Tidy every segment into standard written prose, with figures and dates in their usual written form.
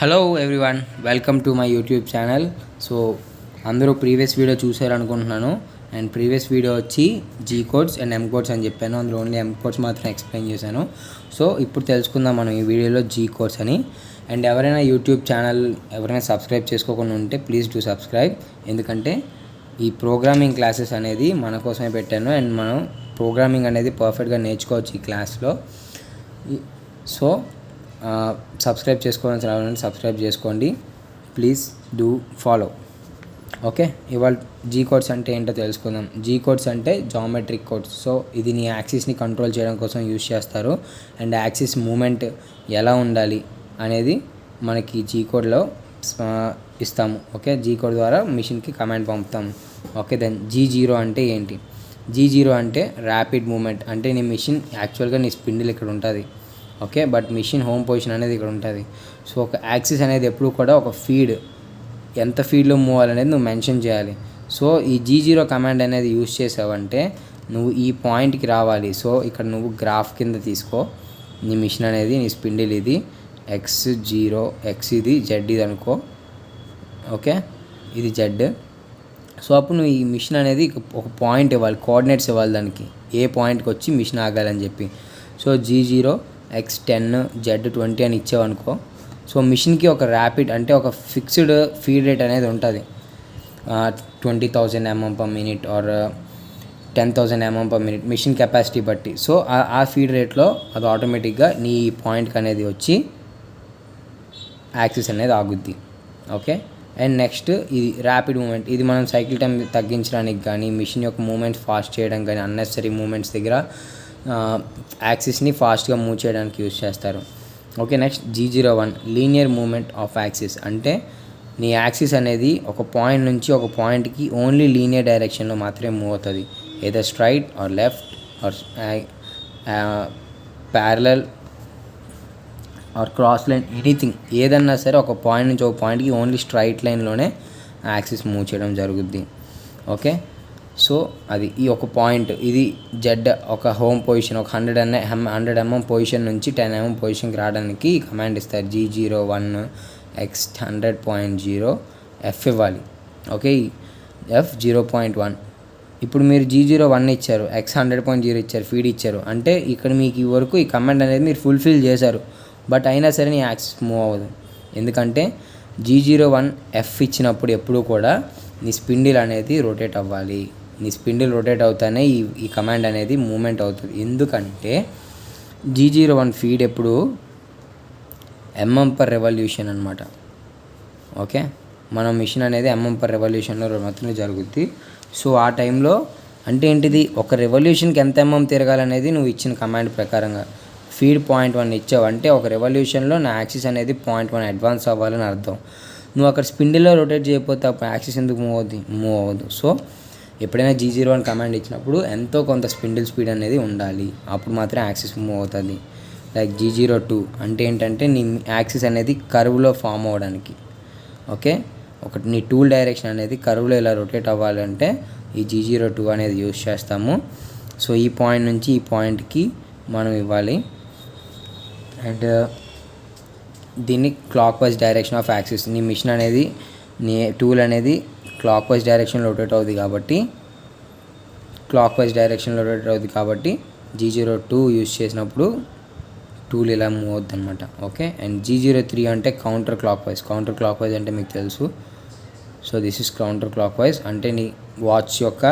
Hello everyone, welcome to my YouTube channel. So అందరూ previous video చూసారనుకుంటున్నాను. And previous video వచ్చి G codes and M codes అని చెప్పాను. అందులో ఓన్లీ ఎమ్ కోడ్స్ మాత్రం ఎక్స్ప్లెయిన్ చేశాను. సో ఇప్పుడు తెలుసుకుందాం మనం ఈ వీడియోలో జీ కోడ్స్ అని. అండ్ ఎవరైనా యూట్యూబ్ ఛానల్ ఎవరైనా సబ్స్క్రైబ్ చేసుకోకుండా ఉంటే ప్లీజ్ డూ సబ్స్క్రైబ్. ఎందుకంటే ఈ ప్రోగ్రామింగ్ క్లాసెస్ అనేది మన కోసమే పెట్టాను. అండ్ మనం ప్రోగ్రామింగ్ అనేది పర్ఫెక్ట్గా నేర్చుకోవచ్చు ఈ క్లాస్లో. సో సబ్స్క్రైబ్ చేసుకోవాలని రావాలని సబ్స్క్రైబ్ చేసుకోండి. Please do follow. ఓకే, ఇవాళ జీ కోడ్స్ అంటే ఏంటో తెలుసుకుందాం. జీ కోడ్స్ అంటే జామెట్రిక్ కోడ్స్. సో ఇది నీ యాక్సిస్ని కంట్రోల్ చేయడం కోసం యూజ్ చేస్తారు. అండ్ యాక్సిస్ మూమెంట్ ఎలా ఉండాలి అనేది మనకి జీ కోడ్లో ఇస్తాము. ఓకే, జీ కోడ్ ద్వారా మిషన్కి కమాండ్ పంపుతాము. ఓకే, దెన్ G0 అంటే ఏంటి? G0 అంటే ర్యాపిడ్ మూమెంట్. అంటే నీ మిషన్ యాక్చువల్గా నీ స్పిండిల్ ఇక్కడ ఉంటుంది. Okay, but machine home position అనేది ఇక్కడ ఉంటుంది. సో ఒక యాక్సిస్ అనేది ఎప్పుడు కూడా ఒక ఫీడ్ ఎంత ఫీడ్లో మూవ్ అవ్వాలనేది నువ్వు మెన్షన్ చేయాలి. సో ఈ G0 కమాండ్ అనేది యూజ్ చేసావంటే నువ్వు ఈ పాయింట్కి రావాలి. సో ఇక్కడ నువ్వు గ్రాఫ్ కింద తీసుకో. నీ మిషన్ అనేది నీ స్పిండిల్ ఇది X0, X ఇది, Z ఇది అనుకో. ఓకే, ఇది Z. సో అప్పుడు నువ్వు ఈ మిషన్ అనేది ఒక పాయింట్ ఇవ్వాలి, కోఆర్డినేట్స్ ఇవ్వాలి దానికి, ఏ పాయింట్కి వచ్చి మిషన్ ఆగాలని చెప్పి. సో G0 X10 Z20 అని ఇచ్చావనుకో. సో మిషన్కి ఒక ర్యాపిడ్ అంటే ఒక ఫిక్స్డ్ ఫీడ్ రేట్ అనేది ఉంటుంది. 20,000 mm/min or 10,000 mm/min machine capacity బట్టి. సో ఆ ఫీడ్ రేట్లో అది ఆటోమేటిక్గా నీ పాయింట్కి అనేది వచ్చి యాక్సిస్ అనేది ఆగుద్ది. ఓకే, అండ్ నెక్స్ట్ ఇది ర్యాపిడ్ మూమెంట్. ఇది మనం సైకిల్ టైం తగ్గించడానికి కానీ మిషన్ యొక్క మూమెంట్స్ ఫాస్ట్ చేయడం కానీ అన్నెసరీ మూమెంట్స్ దగ్గర యాక్సిస్ని ఫాస్ట్గా మూవ్ చేయడానికి యూజ్ చేస్తారు. Okay, next G01 linear movement of axis. అంటే నీ యాక్సిస్ అనేది ఒక పాయింట్ నుంచి ఒక పాయింట్కి ఓన్లీ లీనియర్ డైరెక్షన్లో మాత్రమే మూవ్ అవుతుంది. ఏదో straight or left or parallel or cross line, anything ఏదన్నా సరే ఒక పాయింట్ నుంచి ఒక పాయింట్కి ఓన్లీ స్ట్రైట్ లైన్లోనే యాక్సిస్ మూవ్ చేయడం జరుగుద్ది. ఓకే, సో అది ఈ ఒక పాయింట్ ఇది జెడ్ ఒక హోమ్ పొజిషన్ ఒక 100 mm పొజిషన్ నుంచి 10 mm పొజిషన్కి రావడానికి కమాండ్ ఇస్తారు. G01 X100.0 F ఇవ్వాలి. Okay, F 0.1. ఇప్పుడు మీరు G01 ఇచ్చారు, X100.0 ఇచ్చారు, ఫీడ్ ఇచ్చారు. అంటే ఇక్కడ మీకు ఈ వరకు ఈ కమాండ్ అనేది మీరు ఫుల్ఫిల్ చేశారు. బట్ అయినా సరే నీ యాక్సిస్ మూవ్ అవ్వదు. ఎందుకంటే G01 F ఇచ్చినప్పుడు ఎప్పుడూ కూడా నీ స్పిండిల్ అనేది రొటేట్ అవ్వాలి. నీ స్పిండిల్ రొటేట్ అవుతానే ఈ కమాండ్ అనేది మూమెంట్ అవుతుంది. ఎందుకంటే G01 ఫీడ్ ఎప్పుడు mm/revolution అనమాట. ఓకే, మన మిషన్ అనేది mm/revolutionలో మాత్రమే జరుగుద్ది. సో ఆ టైంలో అంటే ఏంటిది, ఒక రెవల్యూషన్కి ఎంత తిరగాలనేది నువ్వు ఇచ్చిన కమాండ్ ప్రకారంగా ఫీడ్ 0.1 ఇచ్చావు అంటే ఒక రెవల్యూషన్లో నా యాక్సిస్ అనేది 0.1 అడ్వాన్స్ అవ్వాలని అర్థం. నువ్వు అక్కడ స్పిండిల్లో రొటేట్ చేయకపోతే అప్పుడు యాక్సిస్ ఎందుకు మూవ్ అవ్వదు. సో ఎప్పుడైనా G01 కమాండ్ ఇచ్చినప్పుడు ఎంతో కొంత స్పిండిల్ స్పీడ్ అనేది ఉండాలి, అప్పుడు మాత్రం యాక్సిస్ మూవ్ అవుతుంది. లైక్ G02 అంటే ఏంటంటే నీ యాక్సిస్ అనేది కర్వ్లో ఫామ్ అవ్వడానికి. ఓకే, నీ టూల్ డైరెక్షన్ అనేది కర్వ్లో ఇలా రొటేట్ అవ్వాలంటే ఈ G02 అనేది యూజ్ చేస్తాము. సో ఈ పాయింట్ నుంచి ఈ పాయింట్కి మనం ఇవ్వాలి. అండ్ దీన్ని clock wise direction of axis. నీ మిషన్ అనేది నీ టూల్ అనేది క్లాక్ వైజ్ డైరెక్షన్లో రొటేట్ అవుతుంది కాబట్టి G02 యూజ్ చేసినప్పుడు టూల్ ఇలా మూవ్ అవుతుంది అనమాట. ఓకే, అండ్ G03 అంటే కౌంటర్ క్లాక్ వైజ్ అంటే మీకు తెలుసు. So this is counter clock wise. అంటే నీ వాచ్ యొక్క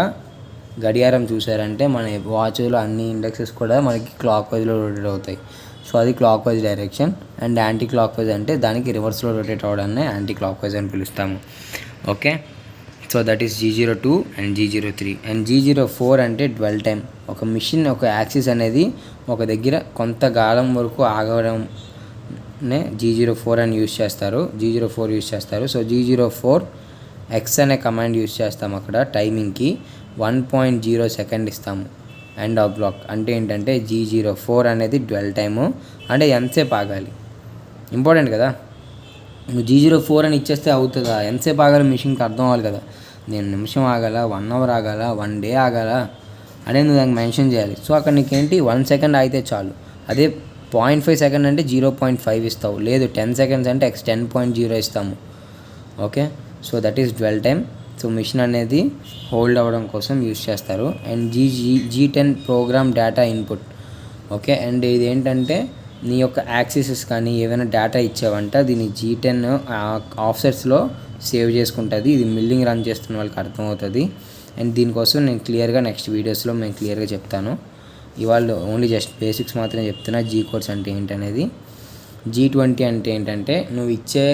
గడియారం చూసారంటే మన వాచ్లో అన్ని ఇండెక్సెస్ కూడా మనకి క్లాక్ వైజ్లో రొటేట్ అవుతాయి. సో అది clock wise direction. And anti clock wise అంటే దానికి రివర్స్లో రొటేట్ అవ్వడాన్ని యాంటీ క్లాక్ వైజ్ అని పిలుస్తాము. Okay, so that is G02 and G03. And G04 అంటే డ్వెల్ టైం. ఒక మిషన్ ఒక యాక్సిస్ అనేది ఒక దగ్గర కొంతకాలం వరకు ఆగడంనే G04 అని యూజ్ చేస్తారు. సో G04 X అనే కమాండ్ యూజ్ చేస్తాము. అక్కడ టైమింగ్కి 1.0 సెకండ్ ఇస్తాము. ఎండ్ ఆఫ్ బ్లాక్ అంటే ఏంటంటే G04 అనేది డ్వెల్ టైము, అంటే ఎంతసేపు ఆగాలి. ఇంపార్టెంట్ కదా, నువ్వు G04 అని ఇచ్చేస్తే అవుతుందా? ఎంతసేపు ఆగాలి మిషన్కి అర్థం అవ్వాలి కదా. నేను నిమిషం ఆగాల, 1 hour ఆగాల, 1 day ఆగాల అనేది నువ్వు దానికి మెన్షన్ చేయాలి. సో అక్కడ నీకేంటి 1 second ఆగితే చాలు. అదే 0.5 సెకండ్ అంటే 0.5 ఇస్తావు, లేదు 10 సెకండ్స్ అంటే x 10.0 ఇస్తాము. Okay, so that is dwell time. So machine అనేది హోల్డ్ అవ్వడం కోసం యూస్ చేస్తారు. And G10 program data input. Okay, and ఇది ఏంటంటే నీ యొక్క యాక్సెసెస్ కానీ ఏమైనా డేటా ఇచ్చావంట దీన్ని G10 ఆఫ్సెట్స్లో సేవ్ చేసుకుంటుంది. ఇది మిల్లింగ్ రన్ చేస్తున్న వాళ్ళకి అర్థమవుతుంది. అండ్ దీనికోసం నేను క్లియర్గా నెక్స్ట్ వీడియోస్లో మేము క్లియర్గా చెప్తాను. ఇవాళ ఓన్లీ జస్ట్ బేసిక్స్ మాత్రమే చెప్తున్నా. G కోడ్స్ అంటే ఏంటనేది. G20 అంటే ఏంటంటే నువ్వు ఇచ్చే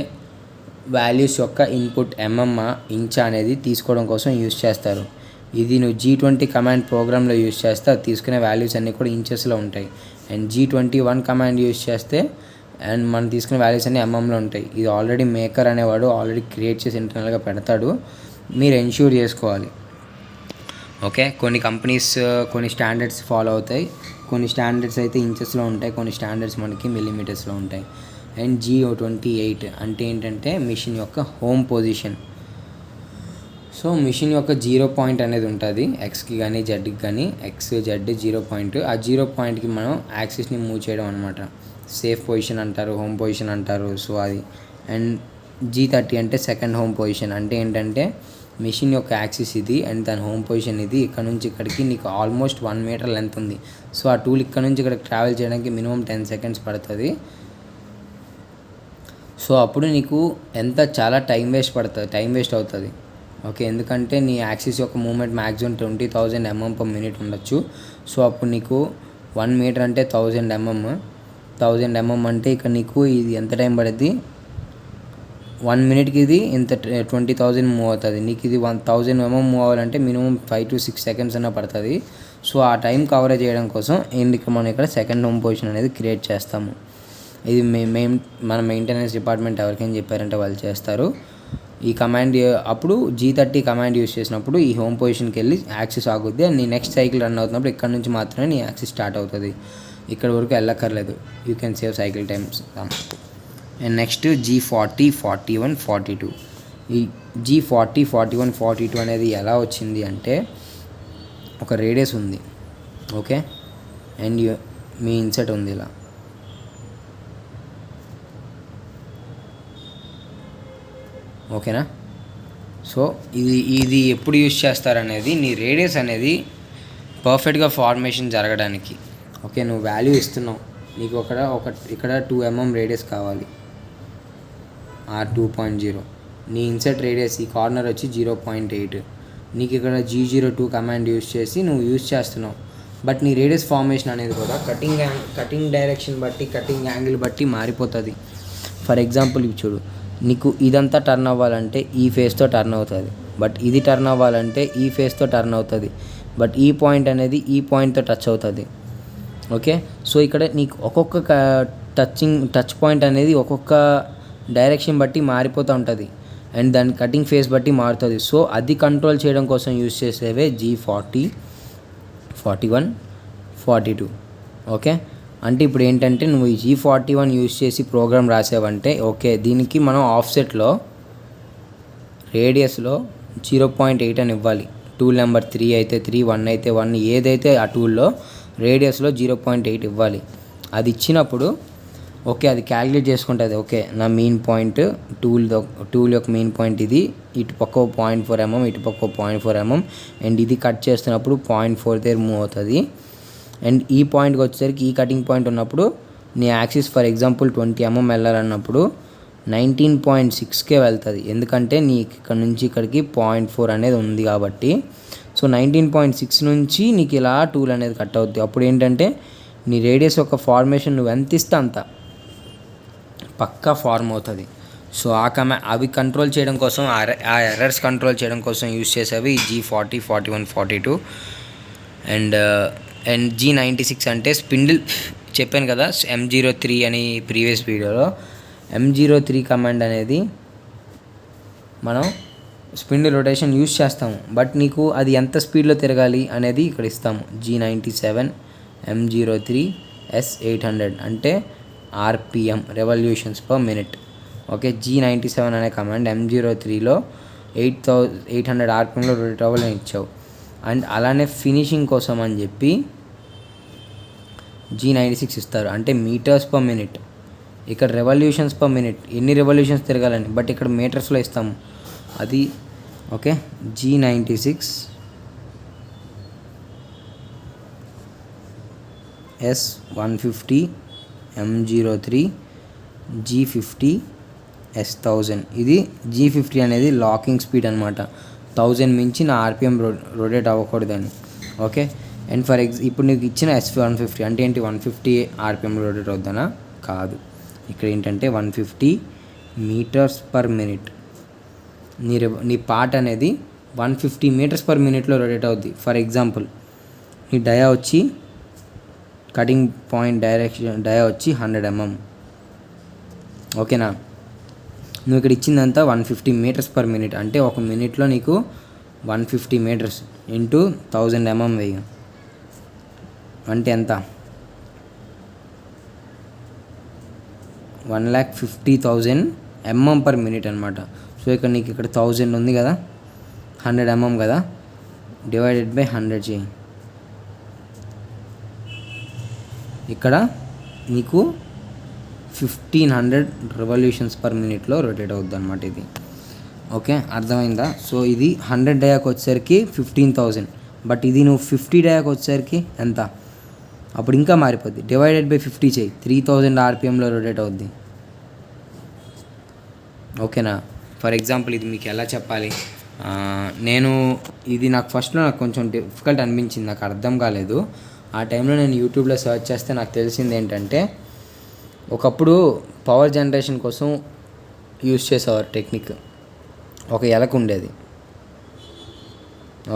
వాల్యూస్ యొక్క ఇన్పుట్ ఇంచ్ అనేది తీసుకోవడం కోసం యూస్ చేస్తారు. ఇది నువ్వు G20 కమాండ్ ప్రోగ్రామ్లో యూస్ చేస్తే అది తీసుకునే వాల్యూస్ అన్నీ కూడా ఇంచెస్లో ఉంటాయి. అండ్ G21 కమాండ్ యూస్ చేస్తే అండ్ మనం తీసుకునే వాల్యూస్ అన్నీ ఎంఎంలో ఉంటాయి. ఇది ఆల్రెడీ మేకర్ అనేవాడు ఆల్రెడీ క్రియేట్ చేసి ఇంటర్నల్గా పెడతాడు, మీరు ఎన్ష్యూర్ చేసుకోవాలి. ఓకే, కొన్ని కంపెనీస్ కొన్ని స్టాండర్డ్స్ ఫాలో అవుతాయి, కొన్ని స్టాండర్డ్స్ అయితే ఇంచెస్లో ఉంటాయి, కొన్ని స్టాండర్డ్స్ మనకి మిల్లీమీటర్స్లో ఉంటాయి. అండ్ G28 అంటే ఏంటంటే మిషన్ యొక్క హోమ్ పొజిషన్. సో మిషన్ యొక్క 0 పాయింట్ అనేది ఉంటుంది, ఎక్స్కి కానీ జెడ్కి కానీ, ఎక్స్ జెడ్ 0 పాయింట్. ఆ 0 పాయింట్కి మనం యాక్సిస్ని మూవ్ చేయడం అనమాట. సేఫ్ పొజిషన్ అంటారు, హోమ్ పొజిషన్ అంటారు. సో అది. అండ్ G30 అంటే సెకండ్ హోమ్ పొజిషన్. అంటే ఏంటంటే మిషన్ యొక్క యాక్సిస్ ఇది అండ్ దాని హోమ్ పొజిషన్ ఇది. ఇక్కడ నుంచి ఇక్కడికి నీకు ఆల్మోస్ట్ 1 మీటర్ లెంత్ ఉంది. సో ఆ టూల్ ఇక్కడ నుంచి ఇక్కడికి ట్రావెల్ చేయడానికి మినిమం 10 సెకండ్స్ పడుతుంది. సో అప్పుడు నీకు చాలా టైం వేస్ట్ అవుతుంది. ఓకే, ఎందుకంటే నీ యాక్సిస్ యొక్క మూమెంట్ మ్యాక్సిమం 20,000 mm/minute ఉండొచ్చు. సో అప్పుడు నీకు 1 మీటర్ అంటే 1000 mm అంటే ఇక్కడ నీకు ఇది ఎంత టైం పడుద్ది, 1 మినిట్కి ఇది ఇంత 20,000 మూవ్ అవుతుంది. నీకు ఇది 1000 mm మూవ్ అవ్వాలంటే మినిమం 5 to 6 సెకండ్స్ అన్న పడుతుంది. సో ఆ టైం కవరేజ్ చేయడం కోసం మనం ఇక్కడ సెకండ్ హోమ్ పొజిషన్ అనేది క్రియేట్ చేస్తాము. ఇది మన మెయింటెనెన్స్ డిపార్ట్మెంట్ ఎవరికైనా చెప్పారంటే వాళ్ళు చేస్తారు. ఈ కమాండ్ అప్పుడు G30 కమాండ్ యూస్ చేసినప్పుడు ఈ హోమ్ పొజిషన్కి వెళ్ళి యాక్సిస్ ఆగుద్ది. నీ నెక్స్ట్ సైకిల్ రన్ అవుతున్నప్పుడు ఇక్కడ నుంచి మాత్రమే నీ యాక్సిస్ స్టార్ట్ అవుతుంది, ఇక్కడ వరకు వెళ్ళక్కర్లేదు. You can save cycle times. And next G40, 41, 42. ఈ G40, 41, 42 అనేది ఎలా వచ్చింది అంటే ఒక రేడియస్ ఉంది. ఓకే, అండ్ మీ ఇన్సెట్ ఉంది ఇలా. ఓకేనా, సో ఇది ఎప్పుడు యూస్ చేస్తారనేది నీ రేడియస్ అనేది పర్ఫెక్ట్గా ఫార్మేషన్ జరగడానికి. ఓకే, నువ్వు వాల్యూ ఇస్తున్నావు, నీకు ఇక్కడ 2 mm రేడియస్ కావాలి, R2.0. నీ ఇన్సెట్ రేడియస్ ఈ కార్నర్ వచ్చి 0.8. నీకు ఇక్కడ G02 కమాండ్ యూస్ చేసి నువ్వు యూస్ చేస్తున్నావు. బట్ నీ రేడియస్ ఫార్మేషన్ అనేది కూడా కటింగ్ డైరెక్షన్ బట్టి, కటింగ్ యాంగిల్ బట్టి మారిపోతుంది. ఫర్ ఎగ్జాంపుల్ ఇవి చూడు, నీకు ఇదంతా టర్న్ అవ్వాలంటే ఈ ఫేస్తో టర్న్ అవుతుంది, బట్ ఇది టర్న్ అవ్వాలంటే ఈ ఫేస్తో టర్న్ అవుతుంది, బట్ ఈ పాయింట్ అనేది ఈ పాయింట్తో టచ్ అవుతుంది. ఓకే, సో ఇక్కడ నీకు ఒక్కొక్క టచ్ పాయింట్ అనేది ఒక్కొక్క డైరెక్షన్ బట్టి మారిపోతూ ఉంటుంది అండ్ దాని కటింగ్ ఫేస్ బట్టి మారుతుంది. సో అది కంట్రోల్ చేయడం కోసం యూస్ చేసేవే G40, 41, 42. ఓకే, అంటే ఇప్పుడు ఏంటంటే నువ్వు ఈ G41 యూస్ చేసి ప్రోగ్రామ్ రాసావంటే ఓకే, దీనికి మనం ఆఫ్సెట్లో రేడియస్లో 0.8 అని ఇవ్వాలి. టూల్ నెంబర్ 3 అయితే 3, 1 అయితే 1, ఏదైతే ఆ టూల్లో రేడియస్లో 0.8 ఇవ్వాలి. అది ఇచ్చినప్పుడు ఓకే అది క్యాలిక్యులేట్ చేసుకుంటుంది. ఓకే, నా మెయిన్ పాయింట్ టూల్ యొక్క మెయిన్ పాయింట్ ఇది, ఇటు పక్క 0.4 mm, ఇటు పక్క 0.4 mm, అండ్ ఇది కట్ చేస్తున్నప్పుడు 0.4 దగ్గర మూవ్ అవుతుంది. అండ్ ఈ పాయింట్కి వచ్చేసరికి ఈ కటింగ్ పాయింట్ ఉన్నప్పుడు నీ యాక్సిస్ ఫర్ ఎగ్జాంపుల్ 20 mm వెళ్ళాలన్నప్పుడు 19.6కే వెళ్తుంది, ఎందుకంటే నీకు ఇక్కడ నుంచి ఇక్కడికి 0.4 అనేది ఉంది కాబట్టి. సో 19.6 నుంచి నీకు ఇలా టూల్ అనేది కట్ అవుతుంది. అప్పుడు ఏంటంటే నీ రేడియస్ యొక్క ఫార్మేషన్ నువ్వు ఎంత ఇస్తే అంత పక్కా ఫార్మ్ అవుతుంది. సో అవి కంట్రోల్ చేయడం కోసం, ఆ ఎర్రర్స్ కంట్రోల్ చేయడం కోసం యూస్ చేసేవి G40, 41, 42. అండ్ G96 అంటే స్పిండిల్. చెప్పాను కదా M03 అని ప్రీవియస్ వీడియోలో. M03 కమాండ్ అనేది మనం స్పిండిల్ రొటేషన్ యూస్ చేస్తాము, బట్ నీకు అది ఎంత స్పీడ్లో తిరగాలి అనేది ఇక్కడ ఇస్తాము. G97, M03, S800 అంటే RPM, revolutions per minute. Okay, G97 అనే కమాండ్ M03లో 800 RPMలో రొటేట్ అవ్వాలని ఇచ్చావు. అండ్ అలానే ఫినిషింగ్ కోసం అని చెప్పి G96 ఇస్తారు, అంటే మీటర్స్ పర్ మినిట్. ఇక్కడ రెవల్యూషన్స్ పర్ మినిట్, ఎన్ని రెవల్యూషన్స్ తిరగాలని, బట్ ఇక్కడ మీటర్స్లో ఇస్తాము అది. Okay, G96 S150 M03 G50 S1000. ఇది G50 అనేది లాకింగ్ స్పీడ్ అనమాట. 1000 మించి నా ఆర్పిఎం రొటేట్ అవ్వకూడదని. ఓకే, అండ్ ఇప్పుడు నీకు ఇచ్చిన S150 అంటే ఏంటి, 150 ఆర్పిఎం రొటేట్ అవుతానా? కాదు, ఇక్కడ ఏంటంటే 150 మీటర్స్ పర్ మినిట్. నీ పార్ట్ అనేది 150 మీటర్స్ పర్ మినిట్లో రొటేట్ అవుద్ది. ఫర్ ఎగ్జాంపుల్ నీ డయా వచ్చి కటింగ్ పాయింట్ డయా వచ్చి 100 mm. ఓకేనా, నువ్వు ఇక్కడ ఇచ్చిందంతా 150 మీటర్స్ పర్ మినిట్, అంటే ఒక మినిట్లో నీకు 150 మీటర్స్ ఇంటూ 1000 mm వేయ, అంటే ఎంత, 1,50,000 mm పర్ మినిట్ అనమాట. సో ఇక్కడ నీకు ఇక్కడ 1000 ఉంది కదా, 100 mm కదా, డివైడెడ్ బై 100 చేయి. ఇక్కడ నీకు 1500 రెవల్యూషన్స్ పర్ మినిట్లో రొటేట్ అవుద్ది అనమాట ఇది. ఓకే, అర్థమైందా? సో ఇది 100 డయాకి వచ్చేసరికి 15,000, బట్ ఇది నువ్వు 50 డయాకి వచ్చేసరికి ఎంత, అప్పుడు ఇంకా మారిపోద్ది. డివైడెడ్ బై 50 చేయి, 3000 ఆర్పిఎంలో రొటేట్ అవుద్ది. ఓకేనా, ఫర్ ఎగ్జాంపుల్ ఇది మీకు ఎలా చెప్పాలి, ఇది నాకు ఫస్ట్లో నాకు కొంచెం డిఫికల్ట్ అనిపించింది, నాకు అర్థం కాలేదు. ఆ టైంలో నేను యూట్యూబ్లో సెర్చ్ చేస్తే నాకు తెలిసింది ఏంటంటే, ఒకప్పుడు పవర్ జనరేషన్ కోసం యూజ్ చేసేవారు టెక్నిక్. ఒక ఎలక ఉండేది,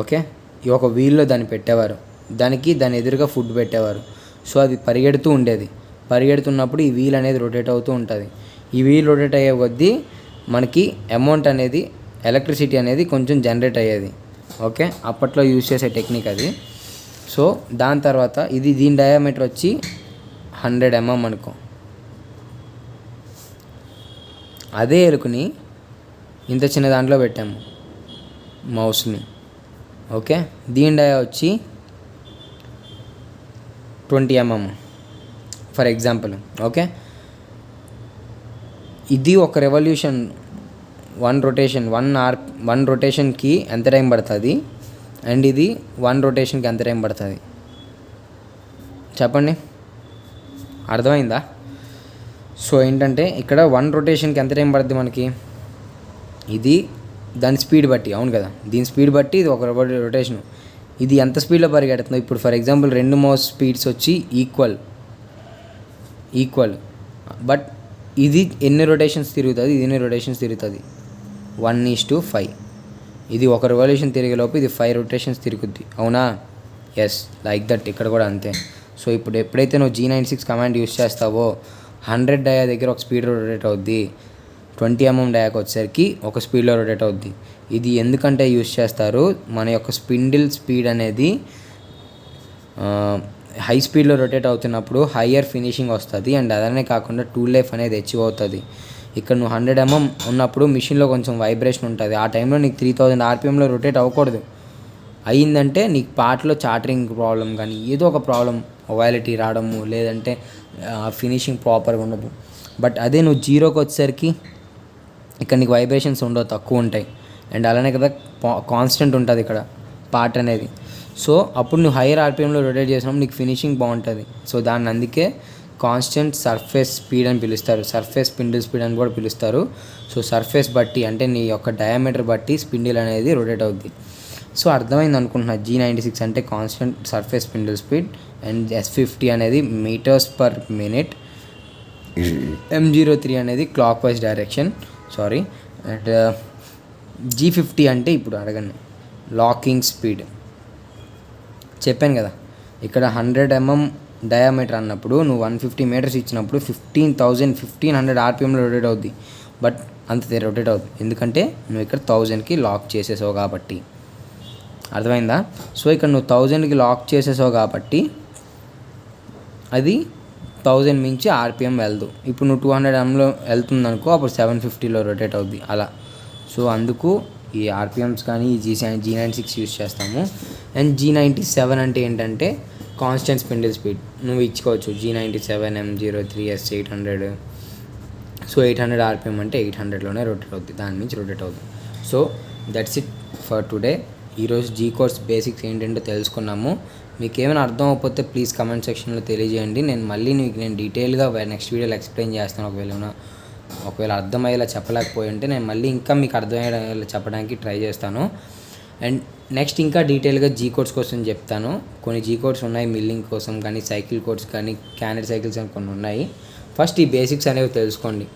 ఓకే, ఈ ఒక వీల్లో దాన్ని పెట్టేవారు, దాని ఎదురుగా ఫుడ్ పెట్టేవారు. సో అది పరిగెడుతూ ఉండేది. పరిగెడుతున్నప్పుడు ఈ వీల్ అనేది రొటేట్ అవుతూ ఉంటుంది. ఈ వీల్ రొటేట్ అయ్యే కొద్దీ మనకి అమౌంట్ అనేది, ఎలక్ట్రిసిటీ అనేది కొంచెం జనరేట్ అయ్యేది. ఓకే, అప్పట్లో యూజ్ చేసే టెక్నిక్ అది. సో దాని తర్వాత దీని డయామీటర్ వచ్చి 100 mm అనుకో. అదే ఎలుకని ఇంత చిన్న దాంట్లో పెట్టాము మౌస్ని. ఓకే, దీని డయా వచ్చి 20 mm ఫర్ ఎగ్జాంపుల్. ఓకే, ఇది ఒక రెవల్యూషన్, వన్ రొటేషన్కి ఎంత టైం పడుతుంది, అండ్ ఇది 1 రొటేషన్కి ఎంత టైం పడుతుంది చెప్పండి, అర్థమైందా? సో ఏంటంటే ఇక్కడ 1 రొటేషన్కి ఎంత టైం పడుతుంది మనకి, ఇది దాని స్పీడ్ బట్టి, అవును కదా, దీని స్పీడ్ బట్టి ఇది ఒక రొటేషన్. ఇది ఎంత స్పీడ్లో పరిగెడుతుందో, ఇప్పుడు ఫర్ ఎగ్జాంపుల్ 2 మౌస్ స్పీడ్స్ వచ్చి ఈక్వల్, బట్ ఇది ఎన్ని రొటేషన్స్ తిరుగుతుంది, ఇది ఎన్ని రొటేషన్స్ తిరుగుతుంది, 1:5. ఇది ఒక రెవల్యూషన్ తిరిగేలోపు ఇది 5 రొటేషన్స్ తిరుగుద్ది, అవునా? ఎస్, లైక్ దట్ ఇక్కడ కూడా అంతే. సో ఇప్పుడు ఎప్పుడైతే నువ్వు G96 కమాండ్ యూస్ చేస్తావో 100 డయా దగ్గర ఒక స్పీడ్లో రొటేట్ అవుద్ది, 20 mm డయాకి వచ్చేసరికి ఒక స్పీడ్లో రొటేట్ అవుద్ది. ఇది ఎందుకంటే యూస్ చేస్తారు, మన యొక్క స్పిండిల్ స్పీడ్ అనేది హై స్పీడ్లో రొటేట్ అవుతున్నప్పుడు హయ్యర్ ఫినిషింగ్ వస్తుంది, అండ్ అదనే కాకుండా టూల్ లైఫ్ అనేది అచీవ్ అవుతుంది. ఇక్కడ నువ్వు 100 mm ఉన్నప్పుడు మిషన్లో కొంచెం వైబ్రేషన్ ఉంటుంది, ఆ టైంలో నీకు 3000 ఆర్పిఎంలో రొటేట్ అవ్వకూడదు. అయ్యిందంటే నీకు పార్ట్లో చార్టరింగ్ ప్రాబ్లం కానీ ఏదో ఒక ప్రాబ్లం, మొబైలిటీ రావడము, లేదంటే ఫినిషింగ్ ప్రాపర్గా ఉండదు. బట్ అదే నువ్వు 0కి వచ్చేసరికి ఇక్కడ నీకు వైబ్రేషన్స్ ఉండవు, తక్కువ ఉంటాయి, అండ్ అలానే కదా కాన్స్టెంట్ ఉంటుంది ఇక్కడ పార్ట్ అనేది. సో అప్పుడు నువ్వు హైయర్ ఆర్పిఎంలో రొటేట్ చేసినప్పుడు నీకు ఫినిషింగ్ బాగుంటుంది. సో దాన్ని అందుకే కాన్స్టెంట్ సర్ఫేస్ స్పీడ్ అని పిలుస్తారు, సర్ఫేస్ స్పిండిల్ స్పీడ్ అని కూడా పిలుస్తారు. సో సర్ఫేస్ బట్టి, అంటే నీ యొక్క డయామీటర్ బట్టి స్పిండిల్ అనేది రొటేట్ అవుద్ది. సో అర్థమైంది అనుకుంటున్నా, G96 అంటే constant surface spindle speed, and S50 అనేది మీటర్స్ పర్ మినిట్, M03 అనేది clock wise direction, sorry, and G50 అంటే ఇప్పుడు అడగండి లాకింగ్ స్పీడ్. చెప్పాను కదా, ఇక్కడ 100 mm డయామీటర్ అన్నప్పుడు నువ్వు 150 మీటర్స్ ఇచ్చినప్పుడు 1500 ఆర్పిఎంలో రొటేట్ అవుద్ది, బట్ అంతే రొటేట్ అవుద్ది, ఎందుకంటే నువ్వు ఇక్కడ 1000కి లాక్ చేసేసావు కాబట్టి. అర్థమైందా? సో ఇక్కడ నువ్వు 1000కి లాక్ చేసేసావు కాబట్టి అది 1000 మించి ఆర్పిఎం వెళ్దు. ఇప్పుడు నువ్వు 200 mలో వెళ్తుంది అనుకో, అప్పుడు 750లో రొటేట్ అవుద్ది అలా. సో అందుకు ఈ ఆర్పిఎమ్స్ కానీ ఈ G96 యూస్ చేస్తాము. అండ్ G97 అంటే ఏంటంటే కాన్స్టెంట్ స్పిండిల్ స్పీడ్ నువ్వు ఇచ్చుకోవచ్చు G97 M03S 800. సో 800 RPM అంటే 800లోనే రొటేట్ అవుతుంది, దాని నుంచి రొటేట్ అవుతుంది. So that's it for today. ఈరోజు జీ కోడ్స్ బేసిక్స్ ఏంటంటే తెలుసుకున్నాము. మీకు ఏమైనా అర్థం అవ్వకపోతే ప్లీజ్ కమెంట్ సెక్షన్లో తెలియజేయండి. నేను డీటెయిల్గా నెక్స్ట్ వీడియోలో ఎక్స్ప్లెయిన్ చేస్తాను. ఒకవేళ అర్థమయ్యేలా చెప్పలేకపోయి ఉంటే నేను మళ్ళీ ఇంకా మీకు అర్థమయ్యేలా చెప్పడానికి ట్రై చేస్తాను. అండ్ నెక్స్ట్ ఇంకా డీటెయిల్గా జీ కోడ్స్ కోసం చెప్తాను. కొన్ని జీ కోడ్స్ ఉన్నాయి మిల్లింగ్ కోసం కానీ, సైకిల్ కోడ్స్ కానీ, క్యానెట్ సైకిల్స్ అని కొన్ని ఉన్నాయి. ఫస్ట్ ఈ బేసిక్స్ అనేవి తెలుసుకోండి,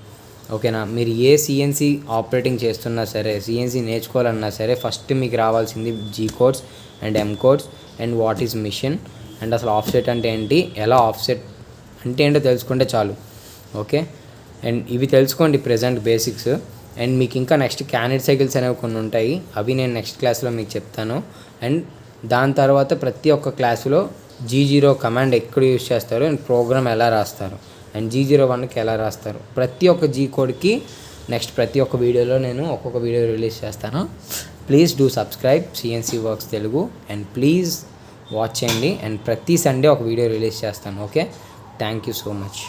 ఓకేనా. మీరు ఏ సిఎన్సి ఆపరేటింగ్ చేస్తున్నా సరే, సిఎన్సి నేర్చుకోవాలన్నా సరే, ఫస్ట్ మీకు రావాల్సింది G codes and M codes and what is machine and అసలు ఆఫ్సెట్ అంటే ఏంటి, ఎలా ఆఫ్సెట్ అంటే ఏంటో తెలుసుకుంటే చాలు, ఓకే. అండ్ ఇవి తెలుసుకోండి ప్రెజెంట్ బేసిక్స్. అండ్ మీకు ఇంకా నెక్స్ట్ క్యానెట్ సైకిల్స్ అనేవి కొన్ని ఉంటాయి, అవి నేను నెక్స్ట్ క్లాస్లో మీకు చెప్తాను. అండ్ దాని తర్వాత ప్రతి ఒక్క క్లాసులో G0 కమాండ్ ఎక్కడ యూజ్ చేస్తారు అండ్ ప్రోగ్రామ్ ఎలా రాస్తారు అండ్ G01కి ఎలా రాస్తారు, ప్రతి ఒక్క జీ కోడ్కి నెక్స్ట్ ప్రతి ఒక్క వీడియోలో నేను ఒక్కొక్క వీడియో రిలీజ్ చేస్తాను. Please do subscribe CNC works Telugu and please watch చేయండి. అండ్ ప్రతి సండే ఒక వీడియో రిలీజ్ చేస్తాను, okay. Thank you so much.